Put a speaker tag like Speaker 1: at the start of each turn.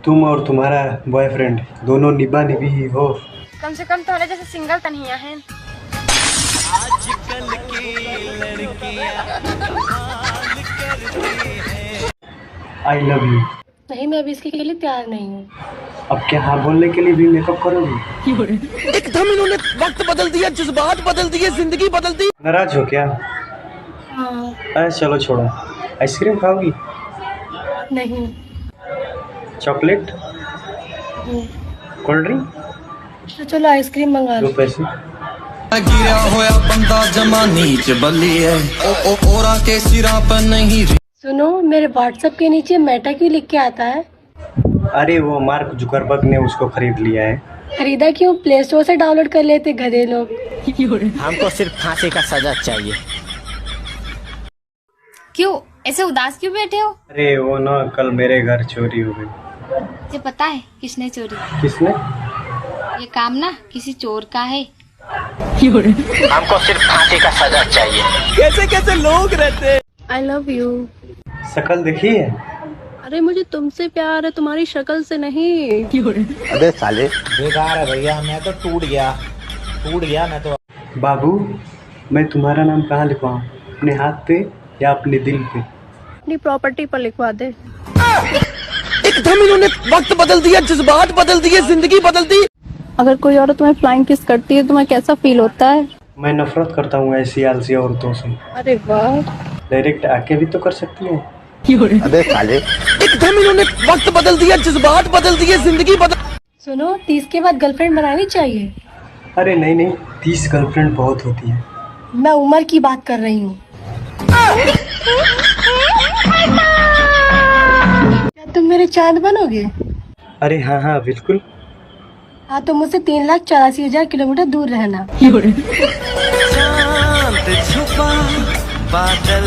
Speaker 1: तुम और तुम्हारा बॉयफ्रेंड दोनों निभा निभी ही हो।
Speaker 2: कम से कम तुम्हारे जैसे सिंगल तो नहीं है।
Speaker 3: आजकल की लड़कियां
Speaker 1: आई लव यू।
Speaker 2: नहीं, मैं अभी इसके लिए तैयार नहीं हूँ।
Speaker 1: अब क्या हाँ बोलने के लिए भी मेकअप करोगी?
Speaker 3: एकदम इन्होंने वक्त बदल दिया, जज्बात बदल दिए, जिंदगी बदल दी।
Speaker 1: नाराज हो क्या?
Speaker 2: हाँ।
Speaker 1: अरे चलो छोड़ो। आइसक्रीम खाओगी?
Speaker 2: नहीं।
Speaker 1: चॉकलेट? Cold drink?
Speaker 2: तो चलो आइसक्रीम मंगा लो।
Speaker 1: दो पैसे।
Speaker 3: गिरा होया बंदा जमा नीच बल्ली है, ओ ओरा के सिरा पर नहीं।
Speaker 2: सुनो, मेरे व्हाट्सएप के नीचे मेटा क्यों लिख के आता है?
Speaker 1: अरे वो मार्क जुकरबर्ग ने उसको खरीद लिया है।
Speaker 2: खरीदा क्यों? प्ले स्टोर से डाउनलोड कर लेते गधे लोग।
Speaker 3: हमको सिर्फ फांसी का सजा चाहिए।
Speaker 4: क्यों ऐसे उदास क्यों बैठे हो?
Speaker 1: अरे वो ना कल मेरे घर चोरी हो गई।
Speaker 4: मुझे पता है किसने चोरी की।
Speaker 1: किसने?
Speaker 4: ये काम ना किसी चोर का है।
Speaker 3: हमको सिर्फ फांसी का सजा चाहिए। कैसे कैसे लोग रहते।
Speaker 2: I love you.
Speaker 1: शक्ल देखी है?
Speaker 2: अरे मुझे तुमसे प्यार है, तुम्हारी शक्ल से नहीं।
Speaker 3: अबे साले बेकार है भैया, मैं तो टूट गया मैं तो।
Speaker 1: बाबू, मैं तुम्हारा नाम कहाँ लिखवाऊँ? अपने हाथ पे या अपने दिल पे?
Speaker 2: अपनी प्रॉपर्टी पर लिखवा दे।
Speaker 3: एकदम इन्होंने वक्त बदल दिया, जज्बात बदल दिए, जिंदगी बदल दी।
Speaker 2: अगर कोई औरत तुम्हें फ्लाइंग किस करती है, तुम्हें कैसा फील होता है?
Speaker 1: मैं नफरत करता हूँ ऐसी आलसी औरतों से।
Speaker 2: अरे वाह।
Speaker 1: डायरेक्ट आके भी तो कर सकती है।
Speaker 3: अबे साले एकदम इन्होंने वक्त बदल दिया, जज्बात बदल दिए, जिंदगी बदल।
Speaker 2: सुनो, 30 के बाद गर्लफ्रेंड बनानी चाहिए।
Speaker 1: अरे नहीं नहीं, 30 गर्लफ्रेंड बहुत होती है।
Speaker 2: मैं उम्र की बात कर रही हूँ। क्या तुम मेरे चांद बनोगे?
Speaker 1: अरे हाँ हाँ बिल्कुल।
Speaker 2: हाँ, तो मुझसे 3,84,000 किलोमीटर दूर रहना।
Speaker 3: चांद छुपा बादल